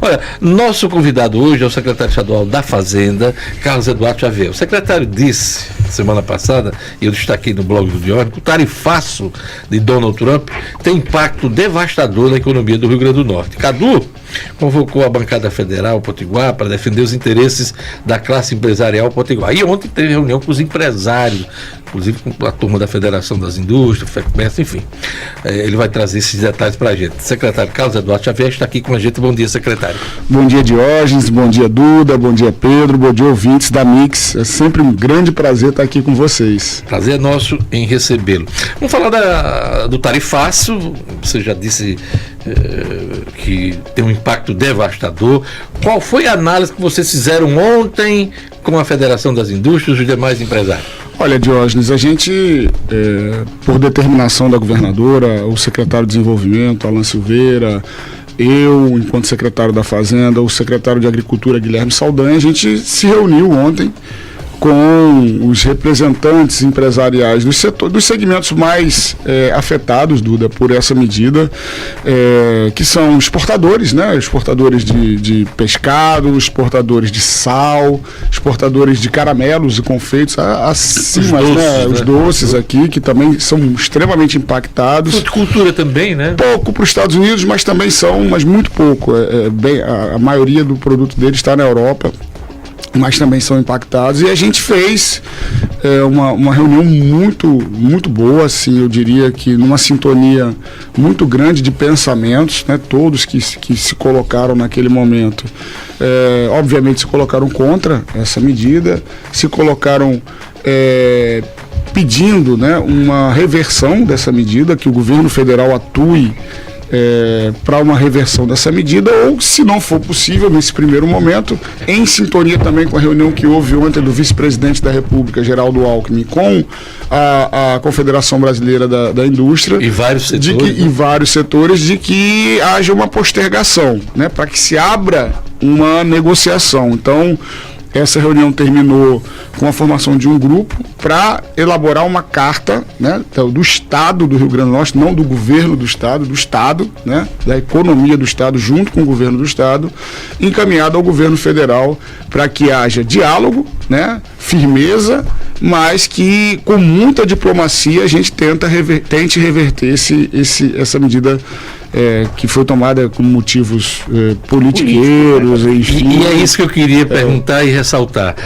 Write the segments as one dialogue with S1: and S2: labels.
S1: Olha, nosso convidado hoje é o secretário estadual da Fazenda, Carlos Eduardo Xavier. O secretário disse, semana passada, e eu destaquei no blog do Diário, que o tarifaço de Donald Trump tem impacto devastador na economia do Rio Grande do Norte. Cadu convocou a bancada federal potiguar para defender os interesses da classe empresarial potiguar. E ontem teve reunião com os empresários, inclusive com a turma da Federação das Indústrias, FECMES, enfim. Ele vai trazer esses detalhes para a gente. O secretário Carlos Eduardo Xavier está aqui com a gente. Bom dia, secretário.
S2: Bom dia, Diógenes, bom dia, Duda, bom dia, Pedro, bom dia, ouvintes da Mix. É sempre um grande prazer estar aqui com vocês.
S1: Prazer é nosso em recebê-lo. Vamos falar do tarifaço. Você já disse que tem um impacto devastador. Qual foi a análise que vocês fizeram ontem com a Federação das Indústrias e os demais empresários?
S2: Olha, Diógenes, a gente, por determinação da governadora, o secretário de Desenvolvimento, Alan Silveira, eu, enquanto secretário da Fazenda, o secretário de Agricultura, Guilherme Saldanha, a gente se reuniu ontem com os representantes empresariais dos segmentos mais afetados, Duda, por essa medida, que são exportadores, né? Exportadores de pescado, exportadores de sal, exportadores de caramelos e confeitos, acima, os doces aqui, que também são extremamente impactados.
S1: Fruticultura também, né?
S2: Pouco para os Estados Unidos, mas também são, mas muito pouco. A maioria do produto deles está na Europa, mas também são impactados, e a gente fez uma reunião muito boa, assim, eu diria que numa sintonia muito grande de pensamentos, né, todos que se colocaram naquele momento, obviamente se colocaram contra essa medida, se colocaram pedindo, né, uma reversão dessa medida, que o governo federal atue para uma reversão dessa medida, ou, se não for possível, nesse primeiro momento, em sintonia também com a reunião que houve ontem do vice-presidente da República, Geraldo Alckmin, com a Confederação Brasileira da Indústria
S1: e vários setores,
S2: e vários setores, de que haja uma postergação, né, para que se abra uma negociação. Então, essa reunião terminou com a formação de um grupo para elaborar uma carta, né, do Estado do Rio Grande do Norte, não do governo do Estado, né, da economia do Estado, junto com o governo do Estado, encaminhada ao governo federal para que haja diálogo, né, firmeza, mas que com muita diplomacia a gente tente reverter essa medida que foi tomada com motivos politiqueiros, enfim.
S1: E é isso que eu queria perguntar e ressaltar.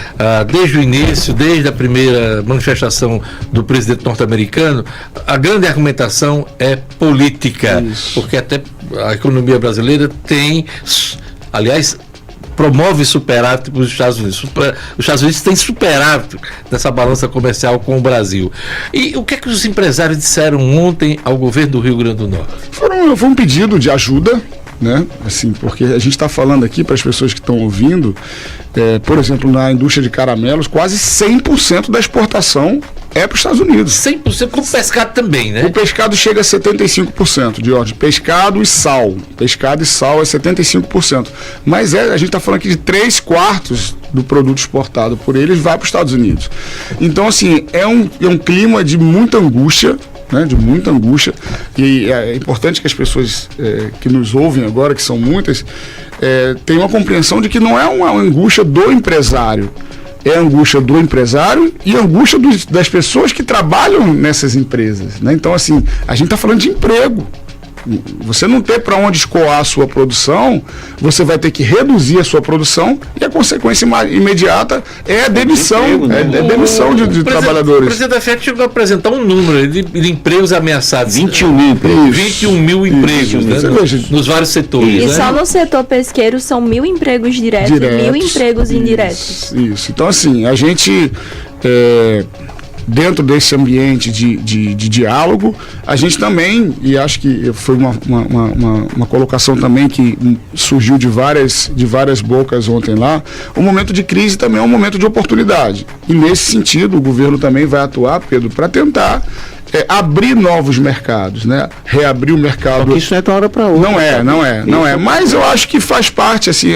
S1: Desde o início, desde a primeira manifestação do presidente norte-americano, a grande argumentação é política. Isso. Porque até a economia brasileira tem, aliás, promove superávit para os Estados Unidos. Os Estados Unidos têm superávit nessa balança comercial com o Brasil. E o que é que os empresários disseram ontem ao governo do Rio Grande do Norte?
S2: Foi um pedido de ajuda, né? Assim, porque a gente está falando aqui para as pessoas que estão ouvindo, por exemplo, na indústria de caramelos, quase 100% da exportação é para os Estados Unidos.
S1: 100% com o pescado também, né?
S2: O pescado chega a 75%, de ordem. Pescado e sal. Pescado e sal é 75%. Mas a gente está falando aqui de 3/4 do produto exportado por eles vai para os Estados Unidos. Então, assim, é um clima de muita angústia, né, de muita angústia, e é importante que as pessoas que nos ouvem agora, que são muitas, tenham a compreensão de que não é uma angústia do empresário, é a angústia do empresário e a angústia das pessoas que trabalham nessas empresas, né? Então, assim, a gente está falando de emprego. Você não ter para onde escoar a sua produção, você vai ter que reduzir a sua produção, e a consequência imediata é a demissão, demissão de trabalhadores.
S1: O presidente da FET chegou a apresentar um número de empregos ameaçados.
S3: 21 mil empregos.
S1: 21 mil empregos, né, nos vários setores.
S4: E
S1: né?
S4: Só no setor pesqueiro são 1.000 empregos diretos e 1.000 empregos indiretos.
S2: Isso. Então, assim, a gente... dentro desse ambiente de diálogo, a gente também, e acho que foi uma colocação também que surgiu de várias bocas ontem lá, o momento de crise também é um momento de oportunidade. E nesse sentido, o governo também vai atuar, Pedro, para tentar abrir novos mercados, né? Reabrir o mercado.
S3: Porque isso não é da hora para outra.
S2: Não é. Mas eu acho que faz parte, assim,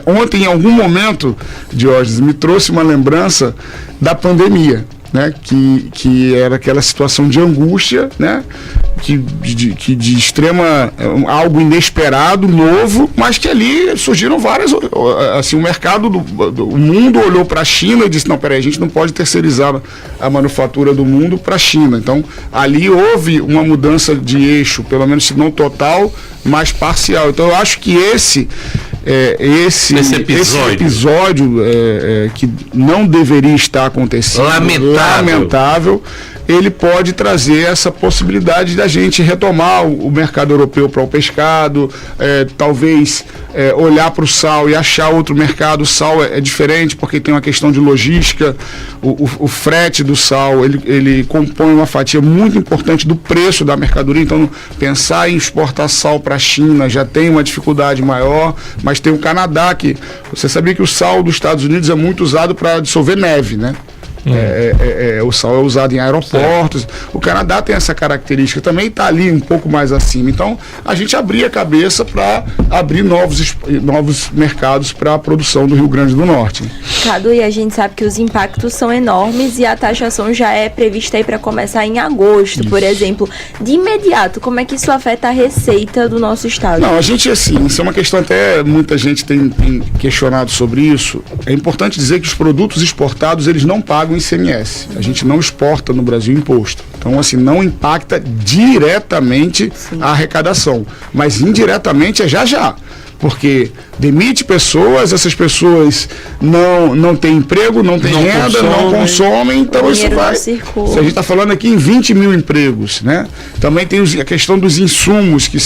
S2: ontem, em algum momento, Diógenes, me trouxe uma lembrança da pandemia. né, que era aquela situação de angústia, né, de extrema, algo inesperado, novo, mas que ali surgiram várias, assim, o mercado, o mundo olhou para a China e disse, não, peraí, a gente não pode terceirizar a manufatura do mundo para a China. Então, ali houve uma mudança de eixo, pelo menos se não total, mas parcial. Então, eu acho que esse episódio que não deveria estar acontecendo, lamentável, ele pode trazer essa possibilidade da gente retomar o mercado europeu para o pescado, talvez olhar para o sal e achar outro mercado. O sal é diferente porque tem uma questão de logística, o frete do sal, ele compõe uma fatia muito importante do preço da mercadoria. Então, pensar em exportar sal para a China já tem uma dificuldade maior, mas tem o Canadá, que você sabia que o sal dos Estados Unidos é muito usado para dissolver neve, né? O sal é usado em aeroportos. Certo. O Canadá tem essa característica, também está ali um pouco mais acima. Então, a gente abria a cabeça para abrir novos mercados para a produção do Rio Grande do Norte.
S4: Cadu, e a gente sabe que os impactos são enormes e a taxação já é prevista aí para começar em agosto, isso. Por exemplo. De imediato, como é que isso afeta a receita do nosso estado?
S2: Não, a gente, assim, isso é uma questão, até muita gente tem questionado sobre isso. É importante dizer que os produtos exportados, eles não pagam ICMS. A gente não exporta no Brasil imposto. Então, assim, não impacta diretamente a arrecadação, mas indiretamente é já. Porque demite pessoas, essas pessoas não têm emprego, não têm renda, não consomem, então isso vai... Se a gente está falando aqui em 20 mil empregos, né? Também tem a questão dos insumos que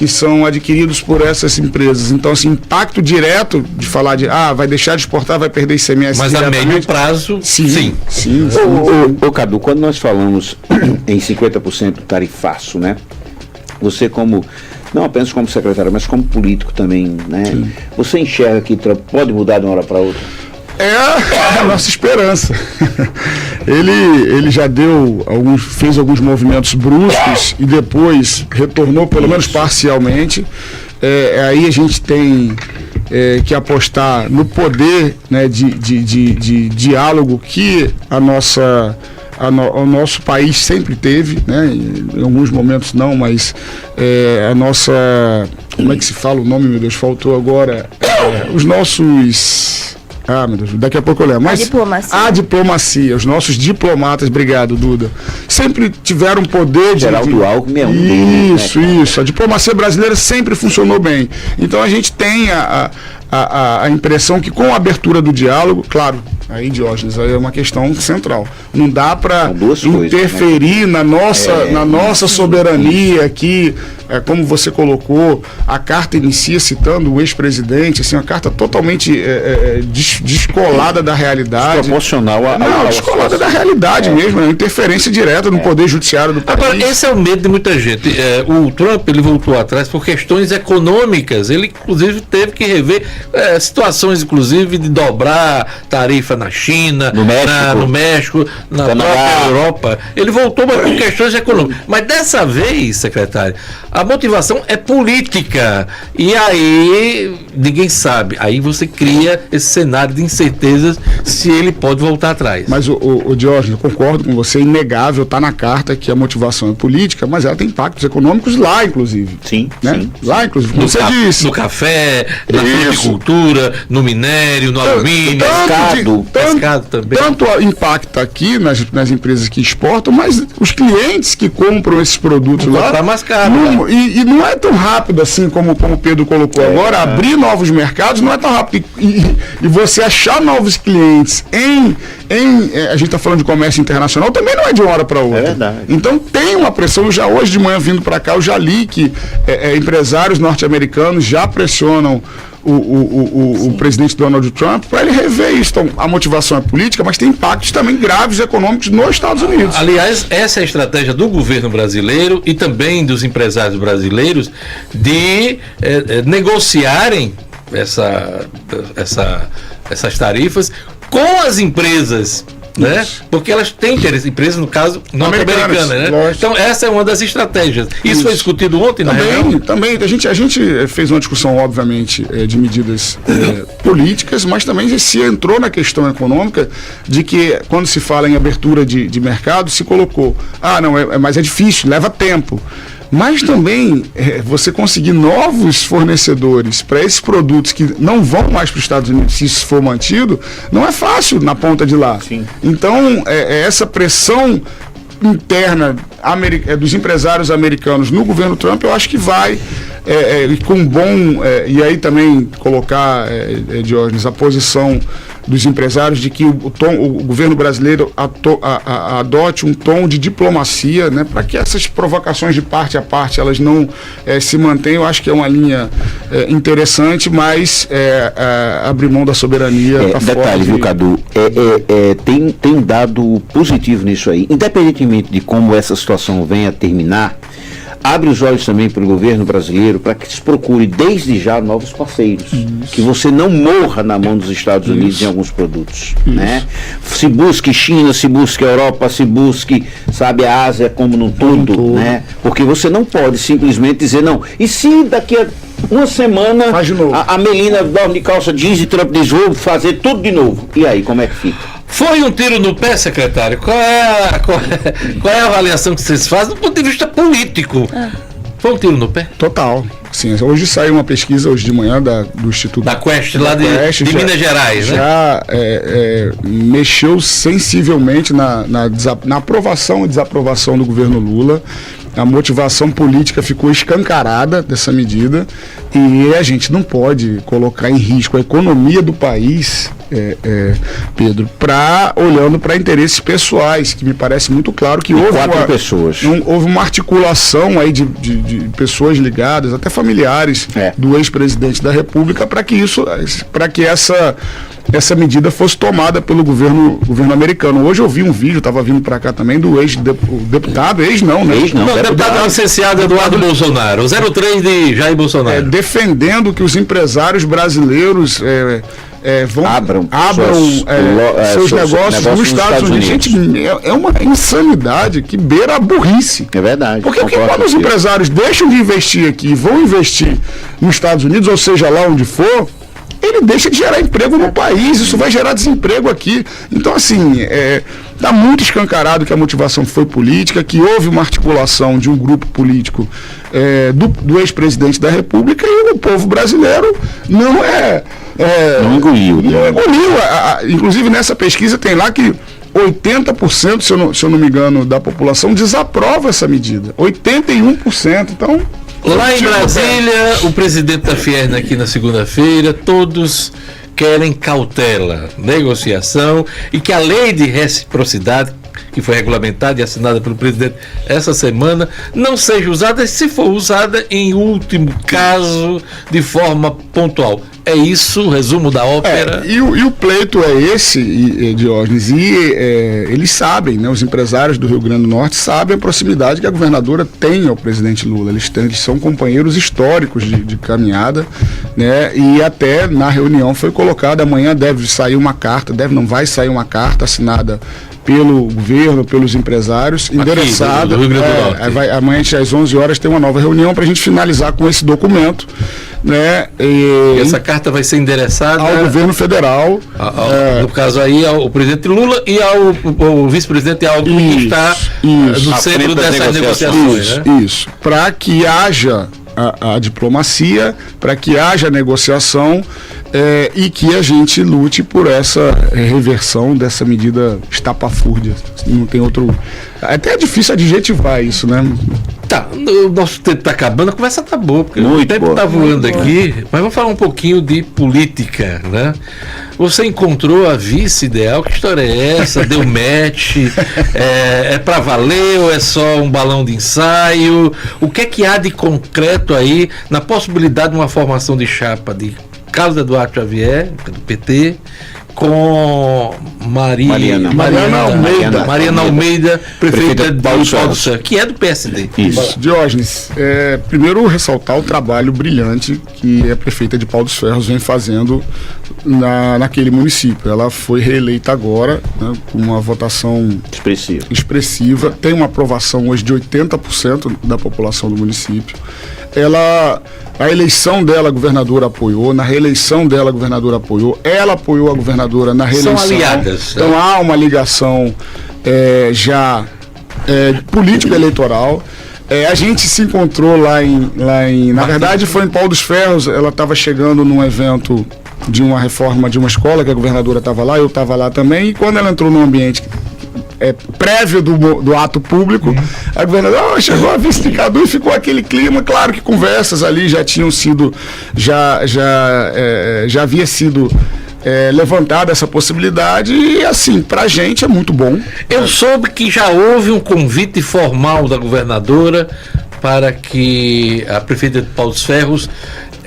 S2: são adquiridos por essas empresas. Então, assim, impacto direto de falar vai deixar de exportar, vai perder ICMS.
S1: Mas a médio prazo, sim.
S3: Ô, Cadu, quando nós falamos em 50% tarifaço, né? Você não apenas como secretário, mas como político também, né? Sim. Você enxerga que pode mudar de uma hora para outra?
S2: É a nossa esperança. Ele já fez alguns movimentos bruscos e depois retornou, pelo menos parcialmente. Aí a gente tem que apostar no poder, né, de diálogo que o nosso país sempre teve, né? Em alguns momentos não, mas a nossa... Como é que se fala o nome, meu Deus? Faltou agora. Os nossos... meu Deus, daqui a pouco eu lembro. Mas a diplomacia. Os nossos diplomatas, obrigado, Duda, sempre tiveram poder de...
S3: Geraldo Alckmin é um deles,
S2: né? Isso. A diplomacia brasileira sempre funcionou bem. Então a gente tem a impressão que com a abertura do diálogo, claro, aí, Diógenes, aí é uma questão central. Não dá para interferir, né, na nossa soberania aqui, como você colocou, a carta inicia citando o ex-presidente, assim, uma carta totalmente descolada da realidade.
S3: Desproporcional
S2: descolada da realidade mesmo, uma interferência direta no poder judiciário do país.
S1: Agora, esse é o medo de muita gente. O Trump, ele voltou atrás por questões econômicas. Ele, inclusive, teve que rever situações, inclusive, de dobrar tarifa na China, no México, na própria Europa. Ele voltou por questões econômicas. Mas dessa vez, secretário, a motivação é política. E aí, ninguém sabe. Aí você cria esse cenário de incertezas se ele pode voltar atrás.
S2: Mas, o Diógenes, eu concordo com você, é inegável, está na carta que a motivação é política, mas ela tem impactos econômicos lá, inclusive.
S3: Sim,
S2: né?
S3: Sim.
S2: Lá, inclusive, como você disse.
S1: No café, na fruticultura, no minério, no alumínio, pescado também.
S2: Tanto impacta aqui nas empresas que exportam, mas os clientes que compram esses produtos lá...
S1: Tá mais caro.
S2: E não é tão rápido assim como o Pedro colocou agora. Abrir novos mercados não é tão rápido. E você achar novos clientes a gente está falando de comércio internacional, também não é de uma hora para outra.
S3: É verdade.
S2: Então tem uma pressão. Já hoje de manhã vindo para cá, eu já li que empresários norte-americanos já pressionam o presidente Donald Trump para ele rever isso. Então, a motivação é política, mas tem impactos também graves econômicos nos Estados Unidos.
S1: Aliás, essa é a estratégia do governo brasileiro e também dos empresários brasileiros de negociarem essas tarifas com as empresas né?
S2: Isso.
S1: Porque elas têm interesse, empresas, no caso, norte-americanas, né?
S2: lógico.
S1: Então, essa é uma das estratégias. Isso foi discutido ontem na reunião?
S2: Também. A gente fez uma discussão, obviamente, de medidas políticas, mas também se entrou na questão econômica de que, quando se fala em abertura de mercado, se colocou, mas é difícil, leva tempo. Mas também você conseguir novos fornecedores para esses produtos que não vão mais para os Estados Unidos, se isso for mantido, não é fácil na ponta de lá.
S3: Sim.
S2: Então, essa pressão interna dos empresários americanos no governo Trump, eu acho que vai com bom... e aí também colocar, Diógenes, a posição dos empresários de que o governo brasileiro adote um tom de diplomacia, né, para que essas provocações de parte a parte elas não se mantenham. Eu acho que é uma linha interessante, mas abrir mão da soberania está fora.
S3: Detalhe, viu, Cadu? Tem um dado positivo nisso aí. Independentemente de como essa situação venha a terminar, abre os olhos também para o governo brasileiro para que se procure desde já novos parceiros. Isso. Que você não morra na mão dos Estados Unidos em alguns produtos. Né? Se busque China, se busque Europa, se busque, sabe, a Ásia como num todo. Né? Porque você não pode simplesmente dizer não. E se daqui a uma semana a Melina dorme de calça jeans e Trump diz vou fazer tudo de novo? E aí, como é que fica?
S1: Foi um tiro no pé, secretário? Qual é a avaliação que vocês fazem do ponto de vista político? Foi um tiro no pé?
S2: Total. Sim, hoje saiu uma pesquisa, hoje de manhã, do Instituto...
S1: Da Quest, lá de Minas Gerais, né?
S2: Já mexeu sensivelmente na aprovação e desaprovação do governo Lula. A motivação política ficou escancarada dessa medida e a gente não pode colocar em risco a economia do país, Pedro, olhando para interesses pessoais, que me parece muito claro que houve uma articulação aí de pessoas ligadas, até familiares do ex-presidente da República, para que essa medida fosse tomada pelo governo americano. Hoje eu vi um vídeo, estava vindo para cá também, do ex-deputado,
S1: deputado licenciado Eduardo Bolsonaro, 03 de Jair Bolsonaro.
S2: Defendendo que os empresários brasileiros abram seus negócios nos Estados Unidos. Gente, é uma insanidade que beira a burrice.
S3: É verdade.
S2: Porque quando os empresários deixam de investir aqui e vão investir nos Estados Unidos, ou seja, lá onde for, ele deixa de gerar emprego no país, isso vai gerar desemprego aqui. Então, assim, está muito escancarado que a motivação foi política, que houve uma articulação de um grupo político do ex-presidente da República e o povo brasileiro não engoliu. Inclusive, nessa pesquisa tem lá que 80%, se eu não me engano, da população desaprova essa medida. 81%. Então...
S1: Lá em Brasília, o presidente da Fierna aqui na segunda-feira, todos querem cautela, negociação e que a lei de reciprocidade, que foi regulamentada e assinada pelo presidente essa semana, não seja usada, se for usada em último caso, de forma pontual. É isso o resumo da ópera.
S2: E o pleito é esse, Diógenes, e eles sabem, né, os empresários do Rio Grande do Norte sabem a proximidade que a governadora tem ao presidente Lula. Eles são companheiros históricos de caminhada, né, e até na reunião foi colocado, amanhã deve sair uma carta, não vai sair uma carta assinada pelo governo, pelos empresários, endereçada. Amanhã às 11 horas tem uma nova reunião para a gente finalizar com esse documento, né?
S1: E essa carta vai ser endereçada
S2: ao governo federal,
S1: no caso aí ao presidente Lula e ao vice-presidente Alckmin, que está no centro dessas negociações.
S2: Isso, para que haja a diplomacia, para que haja negociação e que a gente lute por essa reversão dessa medida estapafúrdia. Não tem outro... Até é difícil adjetivar isso, né?
S1: Tá, o nosso tempo está acabando, a conversa está boa, porque o tempo está voando aqui, mas vamos falar um pouquinho de política, né? Você encontrou a vice ideal, que história é essa? Deu match? É para valer ou é só um balão de ensaio? O que é que há de concreto aí na possibilidade de uma formação de chapa de Carlos Eduardo Xavier, do PT, com
S3: Mariana
S1: Almeida, prefeita de
S3: Paulo
S1: Paulo dos Ferros, que é do PSD.
S3: Isso.
S2: Diógenes, primeiro ressaltar o trabalho brilhante que a prefeita de Paulo dos Ferros vem fazendo naquele município. Ela foi reeleita agora, né, com uma votação expressiva, tem uma aprovação hoje de 80% da população do município. A eleição dela, a governadora apoiou, na reeleição dela, a governadora apoiou, ela apoiou a governadora na reeleição.
S1: São aliadas.
S2: Então há uma ligação político-eleitoral. A gente se encontrou na verdade foi em Paulo dos Ferros, ela estava chegando num evento de uma reforma de uma escola, que a governadora estava lá, eu estava lá também, e quando ela entrou no ambiente prévio do ato público, a governadora chegou a vice de Cadu e ficou aquele clima. Claro que conversas ali já tinham sido, já havia sido levantada essa possibilidade, e assim, pra gente é muito bom.
S1: Eu soube que já houve um convite formal da governadora para que a prefeita de Paulo dos Ferros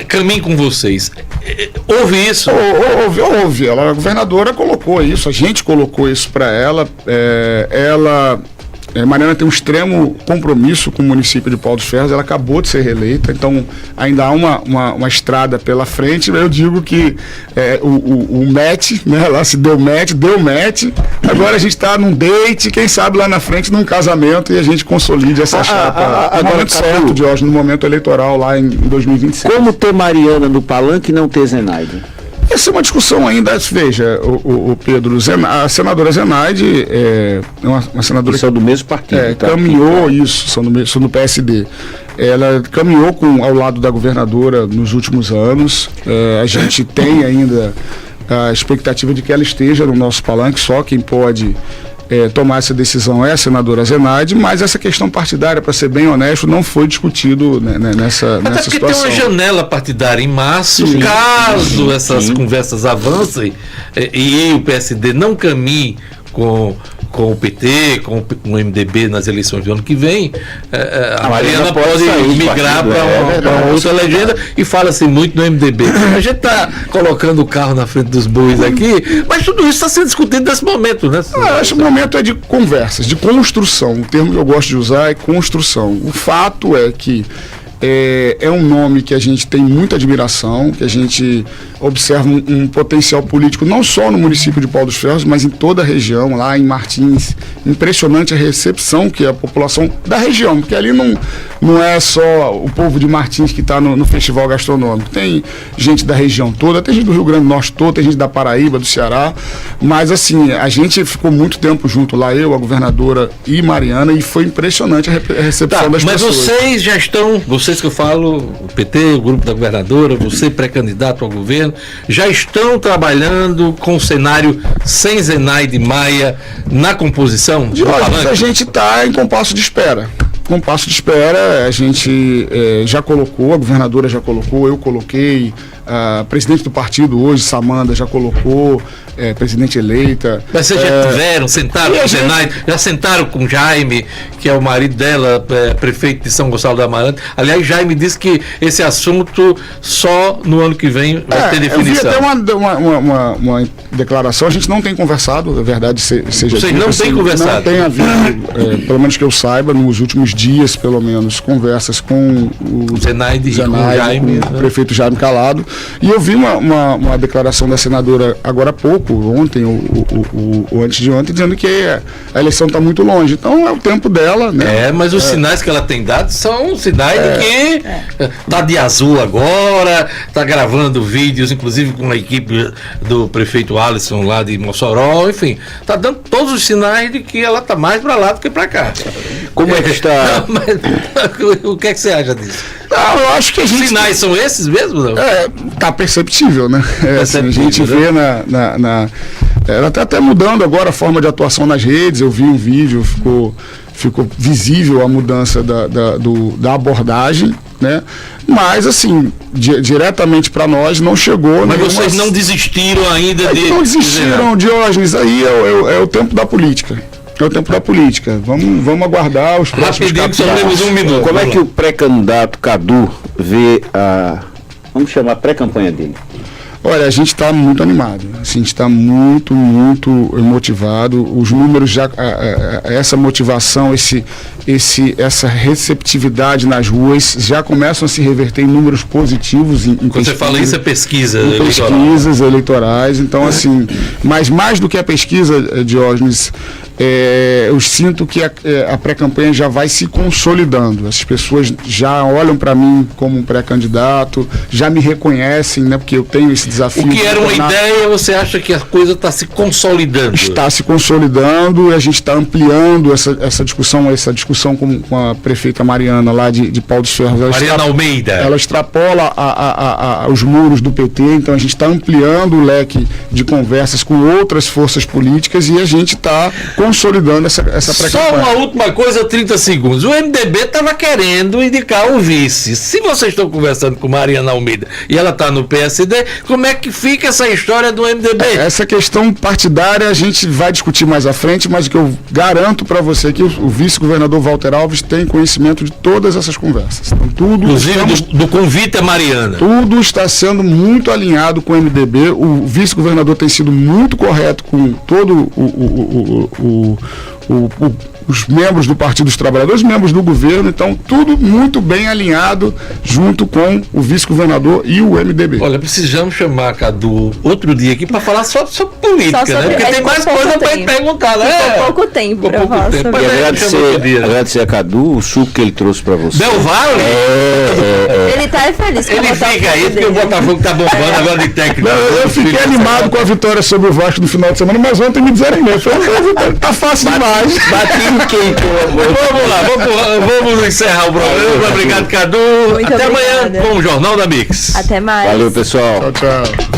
S1: caminhe com vocês. Houve isso?
S2: Houve. A governadora colocou isso, a gente colocou isso para ela. Mariana tem um extremo compromisso com o município de Paulo dos Ferros, ela acabou de ser reeleita, então ainda há uma estrada pela frente. Eu digo que o match, né, lá se deu match, agora a gente está num date, quem sabe lá na frente num casamento, e a gente consolide essa chapa no momento certo, Jorge, no momento eleitoral lá em 2026.
S3: Como ter Mariana no palanque e não ter Zenaide?
S2: Essa é uma discussão ainda. Veja, o Pedro, a senadora Zenaide é uma senadora
S3: que são do mesmo partido.
S2: Caminhou isso, são do PSD. Ela caminhou ao lado da governadora nos últimos anos. A gente tem ainda a expectativa de que ela esteja no nosso palanque, só quem pode tomar essa decisão é a senadora Zenaide, mas essa questão partidária, para ser bem honesto, não foi discutido nessa
S1: porque
S2: situação.
S1: Tem uma janela partidária em março, caso essas conversas avancem e o PSD não caminhe com o PT, com o MDB nas eleições do ano que vem, a Mariana pode migrar para uma outra legenda, e fala-se muito no MDB. A gente está colocando o carro na frente dos bois aqui, mas tudo isso está sendo discutido nesse momento, né?
S2: Esse momento é de conversas, de construção. O termo que eu gosto de usar é construção. O fato é que é um nome que a gente tem muita admiração, que a gente observa um potencial político não só no município de Paulo dos Ferros, mas em toda a região, lá em Martins. Impressionante a recepção que a população da região, porque ali não é só o povo de Martins que está no festival gastronômico, tem gente da região toda, tem gente do Rio Grande do Norte todo, tem gente da Paraíba, do Ceará, mas assim, a gente ficou muito tempo junto lá, eu, a governadora e Mariana, e foi impressionante a recepção das pessoas.
S1: Mas vocês já estão, vocês que eu falo, o PT, o grupo da governadora, você pré-candidato ao governo, já estão trabalhando com o cenário sem Zenaide Maia na composição?
S2: A gente está em compasso de espera. A gente já colocou, a governadora já colocou, eu coloquei, a presidente do partido hoje, Samanda, já colocou, presidente eleita.
S1: Mas vocês já sentaram com o Zenaide, já sentaram com o Jaime, que é o marido dela, prefeito de São Gonçalo do Amarante. Aliás, Jaime disse que esse assunto só no ano que vem vai ter definição.
S2: Eu vi até uma declaração, a gente não tem conversado, na verdade seja
S1: Vocês não têm conversado?
S2: Não tem havido, pelo menos que eu saiba, nos últimos dias, pelo menos, conversas com o
S1: Zenaide e com o Jaime,
S2: com o prefeito Jaime Calado. E eu vi uma declaração da senadora agora há pouco, ontem ou antes de ontem, dizendo que a eleição está muito longe. Então é o tempo dela, né?
S1: Mas os sinais que ela tem dado são sinais de que tá de azul agora, tá gravando vídeos, inclusive com a equipe do prefeito Alisson lá de Mossoró, enfim, tá dando todos os sinais de que ela tá mais para lá do que para cá.
S3: Como é que está?
S1: O que é que você acha disso?
S2: Não, eu acho que
S1: Os sinais são esses mesmo? Não?
S2: Tá perceptível, né? Assim, a gente vê ela está até mudando agora a forma de atuação nas redes. Eu vi um vídeo, ficou visível a mudança da abordagem, né? Mas assim, diretamente para nós não chegou.
S1: Mas vocês não desistiram ainda de...
S2: Não desistiram, Diógenes, aí é o tempo da política. É o tempo da política. Vamos aguardar os próximos capítulos.
S1: Só temos um minuto.
S3: Como é que o pré-candidato Cadu vê vamos chamar a pré-campanha dele?
S2: Olha, a gente está muito animado, assim, a gente está muito motivado. Os números já, essa motivação, essa receptividade nas ruas já começam a se reverter em números positivos.
S1: Quando você fala isso, é pesquisa
S2: em pesquisas eleitorais. Então, assim, mas mais do que a pesquisa, Diógenes, eu sinto que a pré-campanha já vai se consolidando. As pessoas já olham para mim como um pré-candidato, já me reconhecem, né? Porque eu tenho esse desafio.
S1: O que era uma ideia, você acha que a coisa está se consolidando?
S2: Está se consolidando e a gente está ampliando essa discussão com a prefeita Mariana lá de Pau dos Ferros.
S1: Mariana Almeida.
S2: Ela extrapola os muros do PT, então a gente está ampliando o leque de conversas com outras forças políticas e a gente está consolidando essa pré-campanha.
S1: Só uma última coisa, 30 segundos. O MDB estava querendo indicar o vice. Se vocês estão conversando com Mariana Almeida e ela está no PSD, como é que fica essa história do MDB?
S2: Essa questão partidária a gente vai discutir mais à frente, mas o que eu garanto para você é que o vice-governador Walter Alves tem conhecimento de todas essas conversas. Então, tudo,
S1: inclusive do convite a Mariana.
S2: Tudo está sendo muito alinhado com o MDB. O vice-governador tem sido muito correto com todo os membros do Partido dos Trabalhadores, membros do governo, então tudo muito bem alinhado junto com o vice-governador e o MDB.
S1: Olha, precisamos chamar, Cadu, outro dia aqui para falar só sobre política, né? Porque tem mais coisa para perguntar, né?
S4: Ficou pouco tempo para falar sobre
S3: E agradecer a Cadu o suco que ele trouxe para você.
S1: Del Valle?
S4: Ele tá feliz com
S1: ele fica aí, porque o Botafogo tá bombando agora de técnico.
S2: Eu fiquei animado com a vitória sobre o Vasco no final de semana, mas ontem me desanimei. Tá fácil demais.
S1: Vamos lá, vamos encerrar o programa. Obrigado, Cadu.
S4: Muito
S1: Até
S4: obrigada.
S1: amanhã com o Jornal da Mix.
S4: Até mais.
S3: Valeu, pessoal.
S2: Tchau, tchau.